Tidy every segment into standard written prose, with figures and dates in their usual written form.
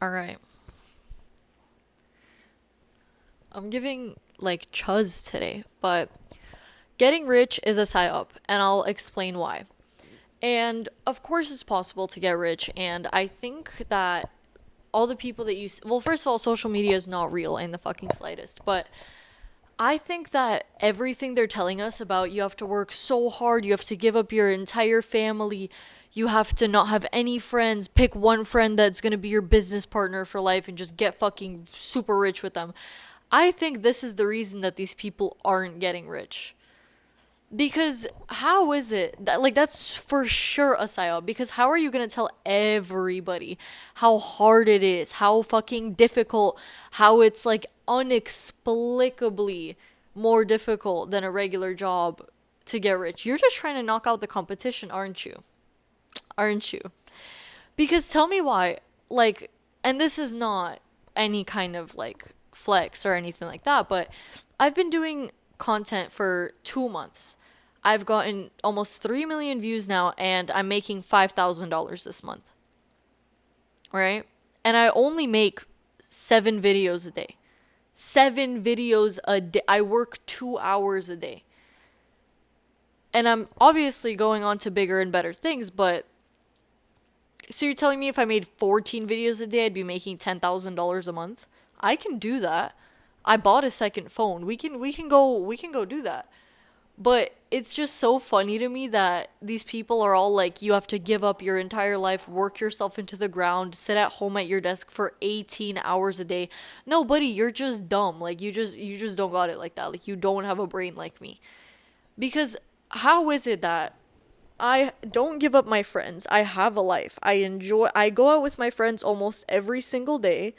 All right. I'm giving like chuzz today, but getting rich is a psyop, and I'll explain why. And of course, it's possible to get rich, and I think that all the people that well, first of all, social media is not real in the fucking slightest, but I think that everything they're telling us about you have to work so hard, you have to give up your entire family, you have to not have any friends, pick one friend that's going to be your business partner for life and just get fucking super rich with them. I think this is the reason that these people aren't getting rich. Because how is it that, like, that's for sure a psyop? Because how are you gonna tell everybody how hard it is, how fucking difficult, how it's like inexplicably more difficult than a regular job to get rich? You're just trying to knock out the competition, aren't you? Aren't you? Because tell me why, like, and this is not any kind of like flex or anything like that, but I've been doing content for 2 months. I've gotten almost 3 million views now, and I'm making $5,000 this month. Right? And I only make 7 videos a day. 7 videos a day. I work 2 hours a day. And I'm obviously going on to bigger and better things, but so you're telling me if I made 14 videos a day, I'd be making $10,000 a month? I can do that. I bought a second phone. We can go do that. But it's just so funny to me that these people are all like, you have to give up your entire life, work yourself into the ground, sit at home at your desk for 18 hours a day. No, buddy, you're just dumb. Like you just don't got it like that. Like you don't have a brain like me. Because how is it that I don't give up my friends? I have a life. I go out with my friends almost every single day.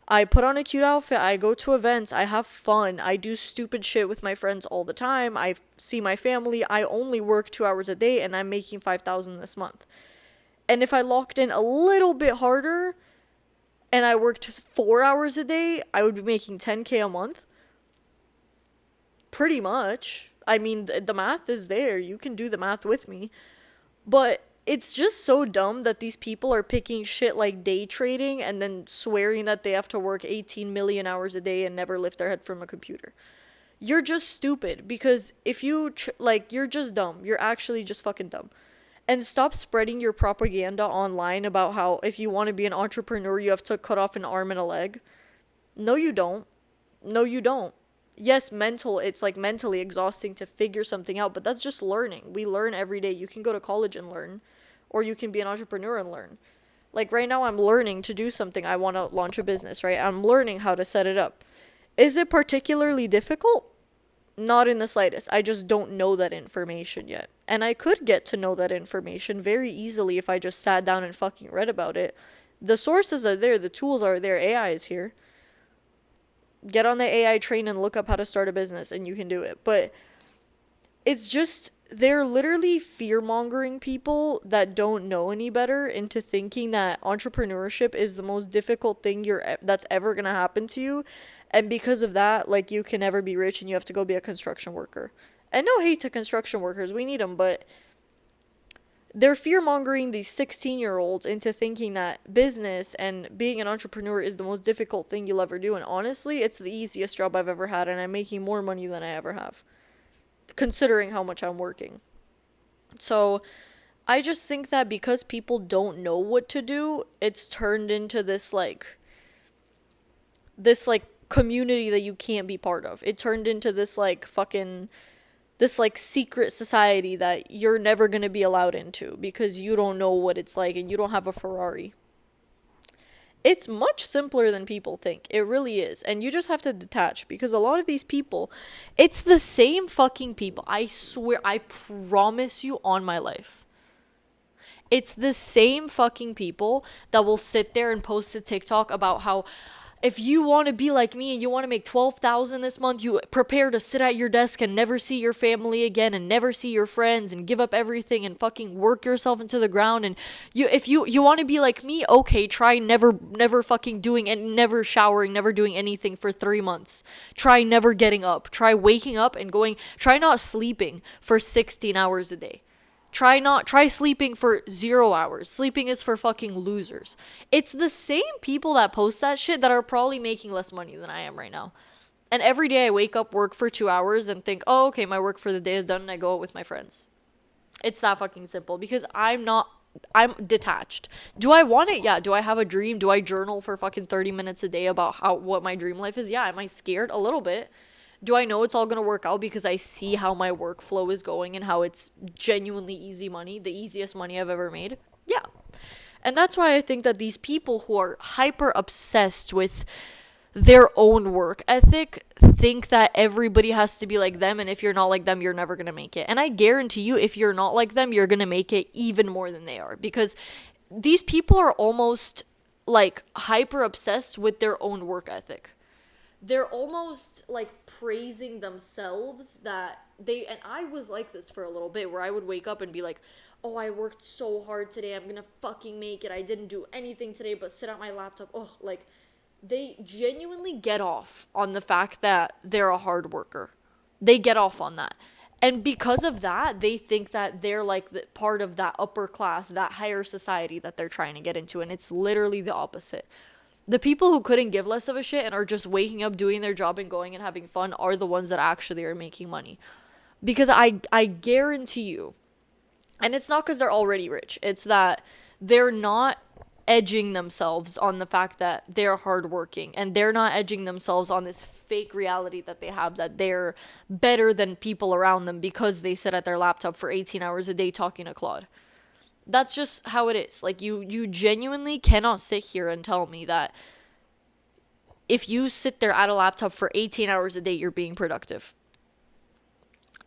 I put on a cute outfit, I go to events, I have fun, I do stupid shit with my friends all the time, I see my family, I only work 2 hours a day and I'm making 5,000 this month. And if I locked in a little bit harder and I worked 4 hours a day, I would be making 10K a month. Pretty much. I mean, the math is there. You can do the math with me. But it's just so dumb that these people are picking shit like day trading and then swearing that they have to work 18 million hours a day and never lift their head from a computer. You're just stupid because if you're just dumb. You're actually just fucking dumb. And stop spreading your propaganda online about how if you want to be an entrepreneur, you have to cut off an arm and a leg. No, you don't. No, you don't. Yes, it's like mentally exhausting to figure something out, but that's just learning. We learn every day. You can go to college and learn, or you can be an entrepreneur and learn. Like right now, I'm learning to do something. I want to launch a business, right? I'm learning how to set it up. Is it particularly difficult? Not in the slightest. I just don't know that information yet. And I could get to know that information very easily if I just sat down and fucking read about it. The sources are there, the tools are there, AI is here. Get on the AI train and look up how to start a business and you can do it. But it's just, they're literally fear mongering people that don't know any better into thinking that entrepreneurship is the most difficult thing that's ever going to happen to you. And because of that, like, you can never be rich and you have to go be a construction worker. And no hate to construction workers, we need them, but they're fear mongering these 16-year-olds into thinking that business and being an entrepreneur is the most difficult thing you'll ever do. And honestly, it's the easiest job I've ever had, and I'm making more money than I ever have, considering how much I'm working. So I just think that because people don't know what to do, it's turned into this community that you can't be part of. It turned into this secret society that you're never going to be allowed into because you don't know what it's like and you don't have a Ferrari. It's much simpler than people think. It really is. And you just have to detach because a lot of these people, it's the same fucking people. I swear, I promise you on my life. It's the same fucking people that will sit there and post a TikTok about how if you want to be like me and you want to make 12,000 this month, you prepare to sit at your desk and never see your family again and never see your friends and give up everything and fucking work yourself into the ground. And if you want to be like me, okay, try never fucking doing and never showering, never doing anything for 3 months. Try never getting up. Try waking up and try not sleeping for 16 hours a day. Try sleeping for 0 hours. Sleeping is for fucking losers. It's the same people that post that shit that are probably making less money than I am right now. And every day I wake up, work for 2 hours, and think, oh, okay, my work for the day is done, and I go out with my friends. It's that fucking simple because I'm detached. Do I want it? Yeah. Do I have a dream? Do I journal for fucking 30 minutes a day about what my dream life is? Yeah. Am I scared? A little bit. Do I know it's all going to work out because I see how my workflow is going and how it's genuinely easy money, the easiest money I've ever made? Yeah. And that's why I think that these people who are hyper obsessed with their own work ethic think that everybody has to be like them, and if you're not like them, you're never going to make it. And I guarantee you, if you're not like them, you're going to make it even more than they are, because these people are almost like hyper obsessed with their own work ethic. They're almost like praising themselves that they, and I was like this for a little bit, where I would wake up and be like, oh, I worked so hard today, I'm gonna fucking make it, I didn't do anything today but sit at my laptop. Oh, like, they genuinely get off on the fact that they're a hard worker. They get off on that. And because of that, they think that they're like the part of that upper class, that higher society that they're trying to get into. And it's literally the opposite. The people who couldn't give less of a shit and are just waking up, doing their job and going and having fun are the ones that actually are making money. Because I guarantee you, and it's not because they're already rich, it's that they're not edging themselves on the fact that they're hardworking, and they're not edging themselves on this fake reality that they have, that they're better than people around them because they sit at their laptop for 18 hours a day talking to Claude. That's just how it is. Like, you genuinely cannot sit here and tell me that if you sit there at a laptop for 18 hours a day, you're being productive.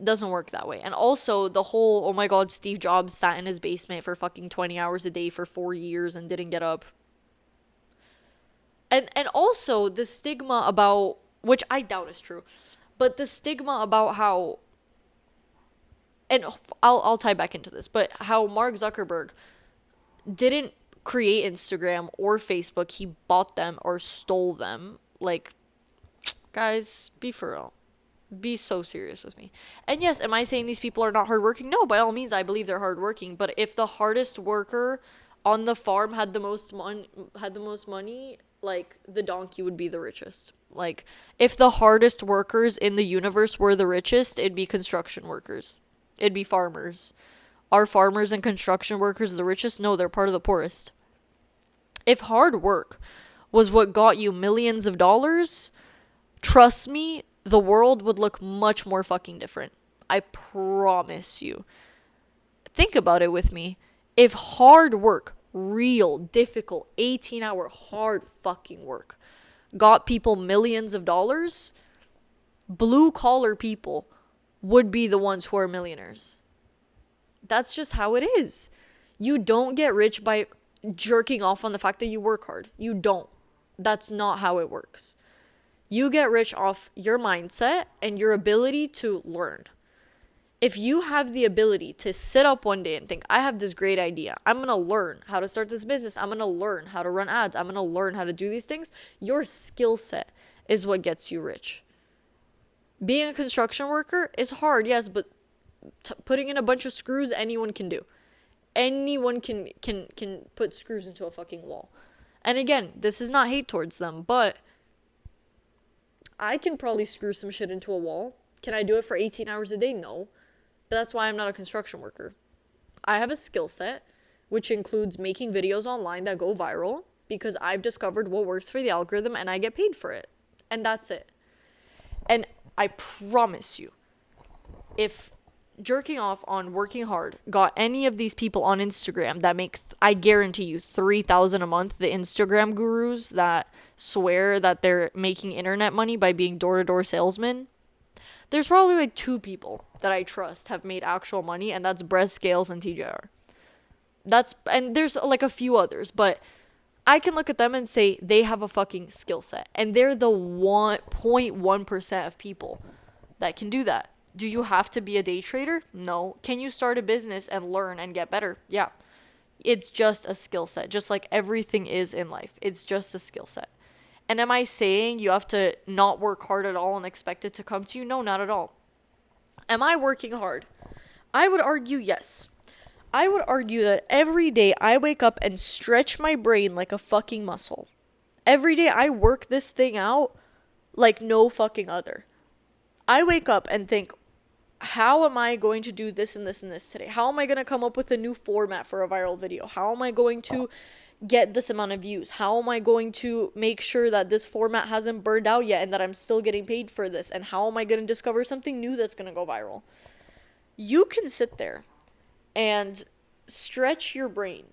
Doesn't work that way. And also the whole, oh my god, Steve Jobs sat in his basement for fucking 20 hours a day for 4 years and didn't get up. And also the stigma about, which I doubt is true, but the stigma about how, and I'll tie back into this, but how Mark Zuckerberg didn't create Instagram or Facebook, he bought them or stole them. Like, guys, be for real. Be so serious with me. And yes, am I saying these people are not hardworking? No, by all means, I believe they're hardworking. But if the hardest worker on the farm had the most money, like, the donkey would be the richest. Like, if the hardest workers in the universe were the richest, it'd be construction workers. It'd be farmers. Are farmers and construction workers the richest? No, they're part of the poorest. If hard work was what got you millions of dollars, trust me, the world would look much more fucking different. I promise you. Think about it with me. If hard work, real, difficult, 18-hour hard fucking work got people millions of dollars, blue collar people would be the ones who are millionaires. That's just how it is. You don't get rich by jerking off on the fact that you work hard. You don't. That's not how it works. You get rich off your mindset and your ability to learn. If you have the ability to sit up one day and think, I have this great idea, I'm going to learn how to start this business, I'm going to learn how to run ads, I'm going to learn how to do these things, your skill set is what gets you rich. Being a construction worker is hard, yes, but putting in a bunch of screws, anyone can do. Anyone can put screws into a fucking wall. And again, this is not hate towards them, but I can probably screw some shit into a wall. Can I do it for 18 hours a day? No. But that's why I'm not a construction worker. I have a skill set, which includes making videos online that go viral, because I've discovered what works for the algorithm and I get paid for it. And that's it. And I promise you, if jerking off on working hard got any of these people on Instagram that make, I guarantee you, $3,000 a month, the Instagram gurus that swear that they're making internet money by being door-to-door salesmen, there's probably like 2 people that I trust have made actual money, and that's Brez Scales and TJR. And there's like a few others, but I can look at them and say they have a fucking skill set, and they're the 1.1% of people that can do that. Do you have to be a day trader? No. Can you start a business and learn and get better? Yeah. It's just a skill set, just like everything is in life. It's just a skill set. And am I saying you have to not work hard at all and expect it to come to you? No, not at all. Am I working hard? I would argue yes. I would argue that every day I wake up and stretch my brain like a fucking muscle. Every day I work this thing out like no fucking other. I wake up and think, how am I going to do this and this and this today? How am I going to come up with a new format for a viral video? How am I going to get this amount of views? How am I going to make sure that this format hasn't burned out yet and that I'm still getting paid for this? And how am I going to discover something new that's going to go viral? You can sit there and stretch your brain,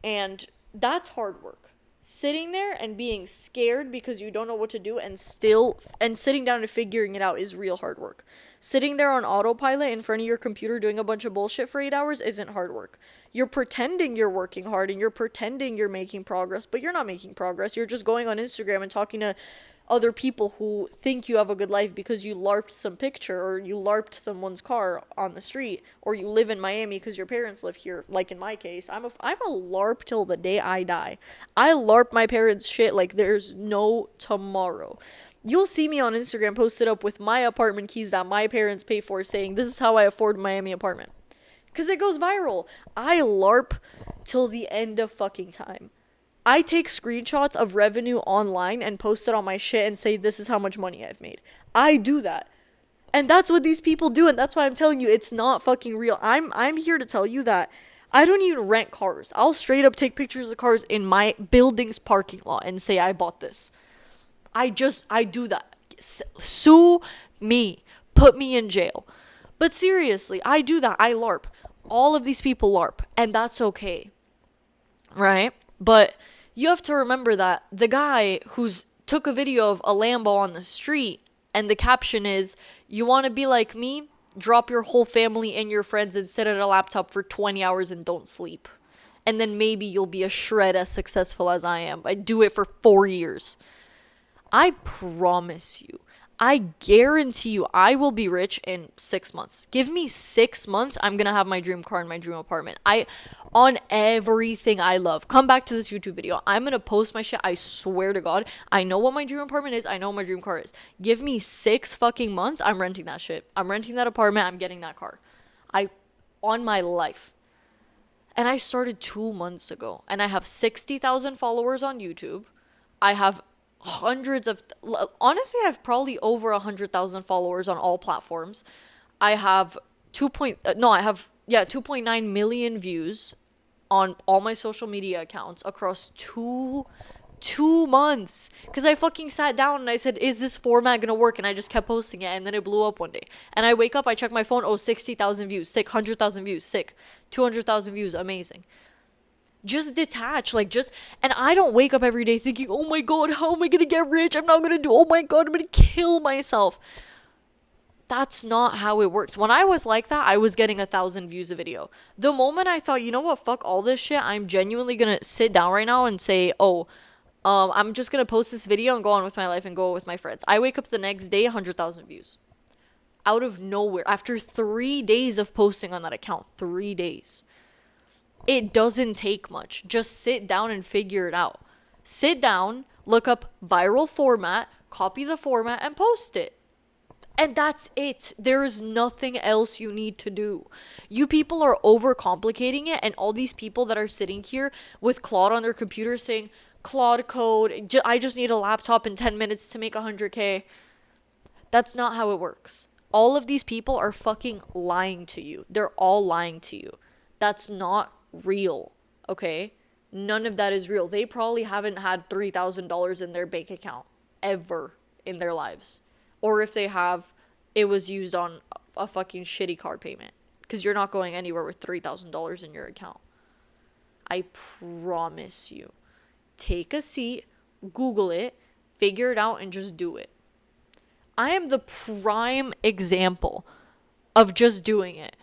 and that's hard work. Sitting there and being scared because you don't know what to do and sitting down and figuring it out is real hard work. Sitting there on autopilot in front of your computer doing a bunch of bullshit for 8 hours isn't hard work. You're pretending you're working hard and you're pretending you're making progress, but you're not making progress. You're just going on Instagram and talking to other people who think you have a good life because you larped some picture, or you larped someone's car on the street, or you live in Miami because your parents live here. Like in my case, I'm a larp till the day I die. I larp my parents' shit like there's no tomorrow. You'll see me on Instagram posted up with my apartment keys that my parents pay for, saying this is how I afford Miami apartment, because it goes viral. I larp till the end of fucking time. I take screenshots of revenue online and post it on my shit and say this is how much money I've made. I do that. And that's what these people do, and that's why I'm telling you it's not fucking real. I'm here to tell you that I don't even rent cars. I'll straight up take pictures of cars in my building's parking lot and say I bought this. I do that. Sue me. Put me in jail. But seriously, I do that. I LARP. All of these people LARP, and that's okay. Right? But you have to remember that the guy who's took a video of a Lambo on the street and the caption is, you want to be like me? Drop your whole family and your friends and sit at a laptop for 20 hours and don't sleep. And then maybe you'll be a shred as successful as I am. I do it for 4 years. I promise you, I guarantee you I will be rich in 6 months. Give me 6 months, I'm going to have my dream car and my dream apartment. On everything I love. Come back to this YouTube video. I'm going to post my shit. I swear to God. I know what my dream apartment is. I know what my dream car is. Give me 6 fucking months, I'm renting that shit. I'm renting that apartment. I'm getting that car. On my life. And I started 2 months ago. And I have 60,000 followers on YouTube. I have honestly, I have probably over 100,000 followers on all platforms. I have 2.9 million views on all my social media accounts across two months, because I fucking sat down and I said, is this format gonna work? And I just kept posting it, and then it blew up one day. And I wake up, I check my phone, 60,000 views, sick, 100,000 views, sick, 200,000 views, amazing. Just detach, and I don't wake up every day thinking, oh my God, how am I gonna get rich? I'm not gonna do, oh my God, I'm gonna kill myself. That's not how it works. When I was like that, I was getting 1,000 views a video. The moment I thought, you know what, fuck all this shit, I'm genuinely gonna sit down right now and say, I'm just gonna post this video and go on with my life and go with my friends. I wake up the next day, 100,000 views. Out of nowhere. After 3 days of posting on that account. 3 days. It doesn't take much. Just sit down and figure it out. Sit down, look up viral format, copy the format, and post it. And that's it. There is nothing else you need to do. You people are overcomplicating it, and all these people that are sitting here with Claude on their computer saying, Claude code, I just need a laptop in 10 minutes to make 100K. That's not how it works. All of these people are fucking lying to you. They're all lying to you. That's not real, okay? None of that is real. They probably haven't had $3,000 in their bank account ever in their lives. Or if they have, it was used on a fucking shitty card payment. Because you're not going anywhere with $3,000 in your account. I promise you. Take a seat, Google it, figure it out, and just do it. I am the prime example of just doing it.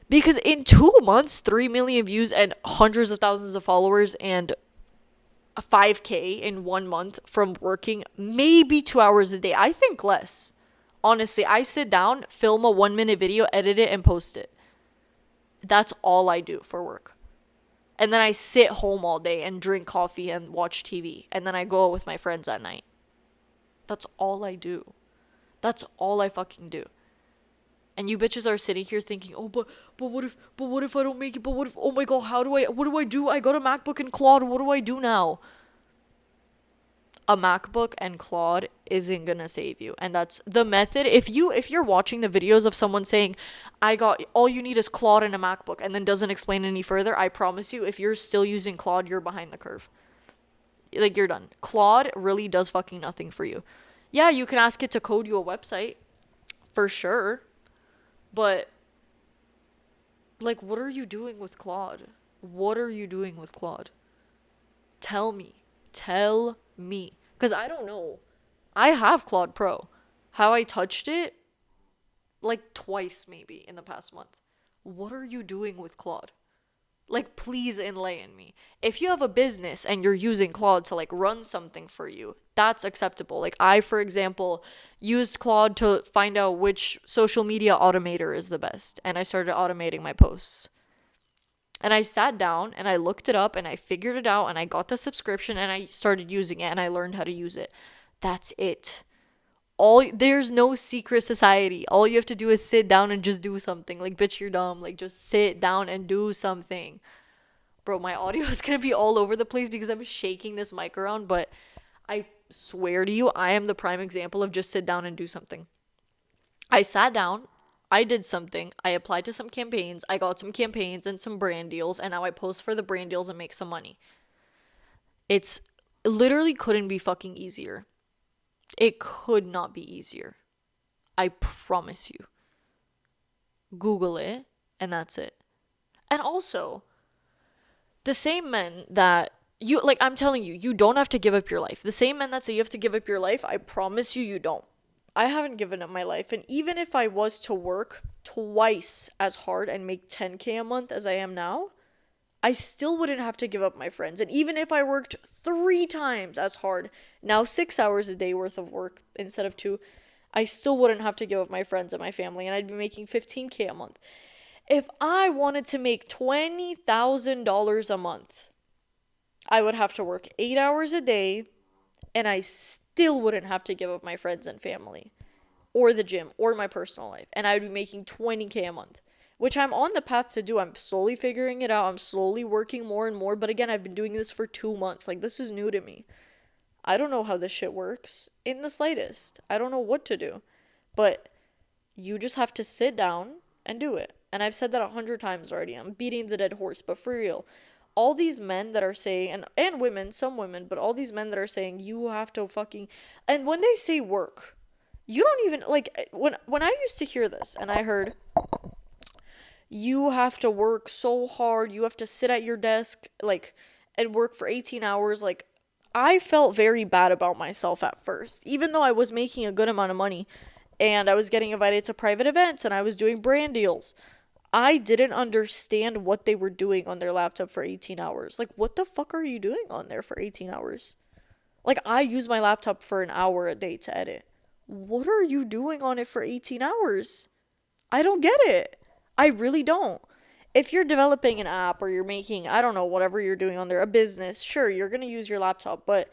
Because in 2 months, 3 million views and hundreds of thousands of followers and a 5K in 1 month from working maybe 2 hours a day. I think less. Honestly, I sit down, film a 1-minute video, edit it, and post it. That's all I do for work. And then I sit home all day and drink coffee and watch TV. And then I go out with my friends at night. That's all I do. That's all I fucking do. And you bitches are sitting here thinking, oh, but what if I don't make it? But what if, oh my god, what do I do? I got a MacBook and Claude. What do I do now? A MacBook and Claude isn't gonna save you. And that's the method. If you're watching the videos of someone saying, I got, all you need is Claude and a MacBook, and then doesn't explain any further, I promise you, if you're still using Claude, you're behind the curve. Like, you're done. Claude really does fucking nothing for you. Yeah, you can ask it to code you a website, for sure. But, like, what are you doing with Claude? What are you doing with Claude? Tell me. Tell me. Because I don't know. I have Claude Pro. How I touched it, like, twice maybe in the past month. What are you doing with Claude? Like, please enlighten me. If you have a business and you're using Claude to, like, run something for you, that's acceptable. Like, I, for example, used Claude to find out which social media automator is the best. And I started automating my posts. And I sat down and I looked it up and I figured it out and I got the subscription and I started using it and I learned how to use it. That's it. There's no secret society. All you have to do is sit down and just do something. Like, bitch, you're dumb. Like, just sit down and do something. Bro, my audio is gonna be all over the place because I'm shaking this mic around, but I swear to you, I am the prime example of just sit down and do something. I sat down, I did something, I applied to some campaigns, I got some campaigns and some brand deals, and now I post for the brand deals and make some money. It's literally couldn't be fucking easier. It could not be easier. I promise you. Google it, and that's it. And also, the same men that you, like, I'm telling you, you don't have to give up your life. The same men that say you have to give up your life, I promise you, you don't. I haven't given up my life. And even if I was to work twice as hard and make 10K a month as I am now, I still wouldn't have to give up my friends. And even if I worked 3 times as hard, now 6 hours a day worth of work instead of 2, I still wouldn't have to give up my friends and my family, and I'd be making 15K a month. If I wanted to make $20,000 a month, I would have to work 8 hours a day, and I still wouldn't have to give up my friends and family, or the gym, or my personal life, and I would be making 20K a month. Which I'm on the path to do. I'm slowly figuring it out. I'm slowly working more and more. But again, I've been doing this for 2 months. Like, this is new to me. I don't know how this shit works in the slightest. I don't know what to do. But you just have to sit down and do it. And I've said that 100 times already. I'm beating the dead horse. But for real, all these men that are saying, and women, some women, but all these men that are saying you have to fucking, and when they say work, you don't even, like, when I used to hear this and I heard, you have to work so hard, you have to sit at your desk, like, and work for 18 hours, like, I felt very bad about myself at first, even though I was making a good amount of money, and I was getting invited to private events, and I was doing brand deals. I didn't understand what they were doing on their laptop for 18 hours. Like, what the fuck are you doing on there for 18 hours? Like, I use my laptop for an hour a day to edit. What are you doing on it for 18 hours? I don't get it. I really don't. If you're developing an app or you're making, I don't know, whatever you're doing on there, a business, sure, you're going to use your laptop, but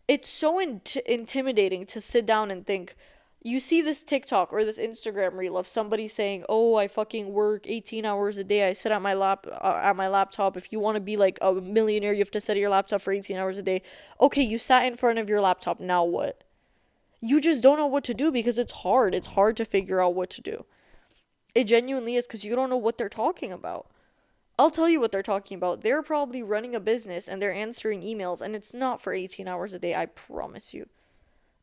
it's so intimidating to sit down and think, you see this TikTok or this Instagram reel of somebody saying, oh, I fucking work 18 hours a day, I sit at my laptop. If you want to be like a millionaire, you have to sit at your laptop for 18 hours a day. Okay, you sat in front of your laptop, now what? You just don't know what to do because it's hard. It's hard to figure out what to do. It genuinely is, because you don't know what they're talking about. I'll tell you what they're talking about. They're probably running a business and they're answering emails, and it's not for 18 hours a day, I promise you.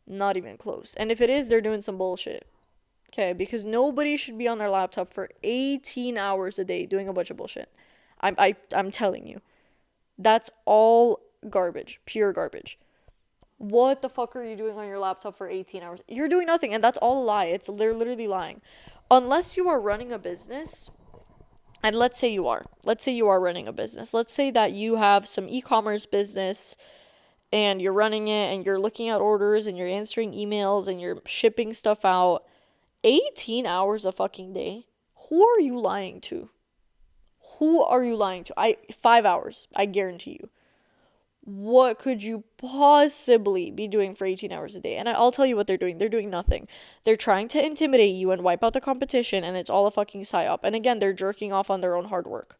Not even close. And if it is, they're doing some bullshit. Okay, because nobody should be on their laptop for 18 hours a day doing a bunch of bullshit. I'm telling you. That's all garbage. Pure garbage. What the fuck are you doing on your laptop for 18 hours? You're doing nothing, and that's all a lie. They're literally lying. Unless you are running a business, and let's say you are running a business. Let's say that you have some e-commerce business and you're running it and you're looking at orders and you're answering emails and you're shipping stuff out. 18 hours a fucking day. Who are you lying to? 5 hours, I guarantee you. What could you possibly be doing for 18 hours a day? And I'll tell you what they're doing. They're doing nothing. They're trying to intimidate you and wipe out the competition, and it's all a fucking psyop. And again, they're jerking off on their own hard work.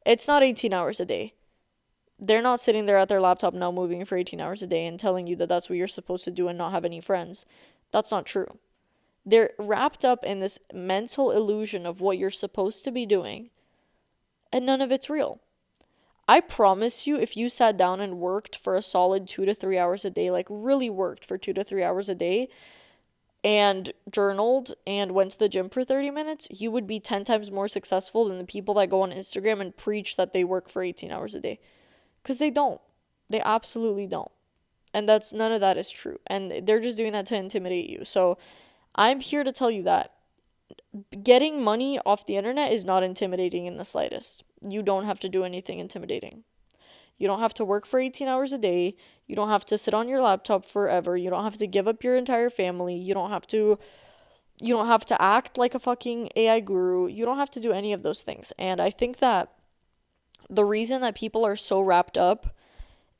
It's not 18 hours a day. They're not sitting there at their laptop now moving for 18 hours a day and telling you that that's what you're supposed to do and not have any friends. That's not true. They're wrapped up in this mental illusion of what you're supposed to be doing, and none of it's real. I promise you, if you sat down and worked for a solid 2 to 3 hours a day, like really worked for 2 to 3 hours a day, and journaled and went to the gym for 30 minutes, you would be 10 times more successful than the people that go on Instagram and preach that they work for 18 hours a day. Because they don't. They absolutely don't. And none of that is true. And they're just doing that to intimidate you. So I'm here to tell you that getting money off the internet is not intimidating in the slightest. You don't have to do anything intimidating. You don't have to work for 18 hours a day. You don't have to sit on your laptop forever. You don't have to give up your entire family. You don't have to act like a fucking AI guru. You don't have to do any of those things. And I think that the reason that people are so wrapped up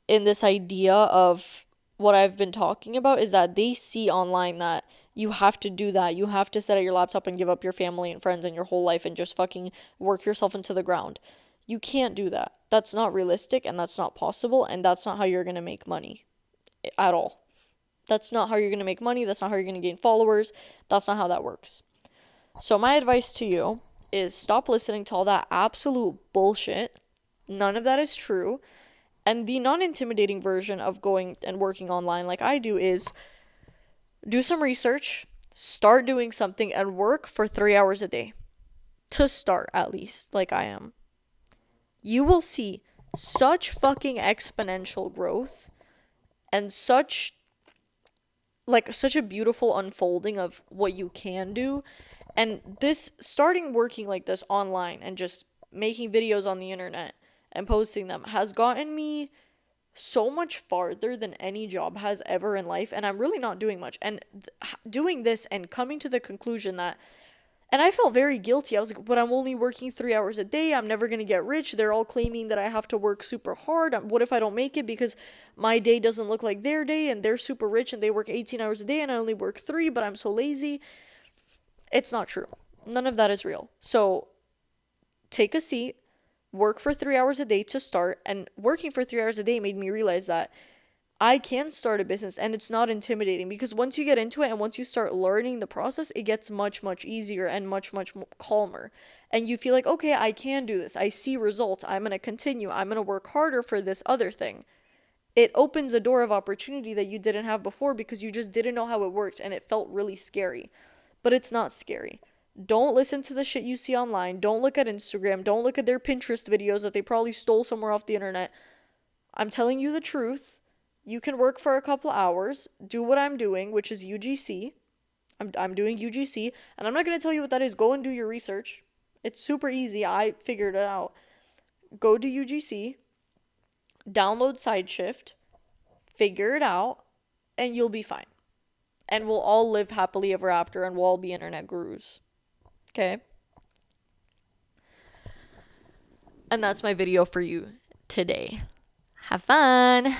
in this idea of what I've been talking about is that they see online that you have to do that. You have to sit at your laptop and give up your family and friends and your whole life and just fucking work yourself into the ground. You can't do that. That's not realistic and that's not possible, and that's not how you're going to make money at all. That's not how you're going to make money. That's not how you're going to gain followers. That's not how that works. So my advice to you is stop listening to all that absolute bullshit. None of that is true. And the non-intimidating version of going and working online like I do is do some research, start doing something, and work for 3 hours a day. To start, at least, like I am. You will see such fucking exponential growth and such a beautiful unfolding of what you can do. And this starting working like this online and just making videos on the internet and posting them has gotten me so much farther than any job has ever in life, and I'm really not doing much. And doing this and coming to the conclusion that, and I felt very guilty. I was like, but I'm only working 3 hours a day. I'm never going to get rich. They're all claiming that I have to work super hard. What if I don't make it because my day doesn't look like their day and they're super rich and they work 18 hours a day and I only work 3, but I'm so lazy? It's not true. None of that is real. So take a seat, work for 3 hours a day to start, and working for 3 hours a day made me realize that I can start a business and it's not intimidating, because once you get into it and once you start learning the process, it gets much, much easier and much, much calmer. And you feel like, okay, I can do this. I see results. I'm going to continue. I'm going to work harder for this other thing. It opens a door of opportunity that you didn't have before because you just didn't know how it worked and it felt really scary. But it's not scary. Don't listen to the shit you see online. Don't look at Instagram. Don't look at their Pinterest videos that they probably stole somewhere off the internet. I'm telling you the truth. You can work for a couple hours, do what I'm doing, which is UGC. I'm doing UGC, and I'm not going to tell you what that is. Go and do your research. It's super easy. I figured it out. Go to UGC, download SideShift, figure it out, and you'll be fine. And we'll all live happily ever after, and we'll all be internet gurus. Okay? And that's my video for you today. Have fun!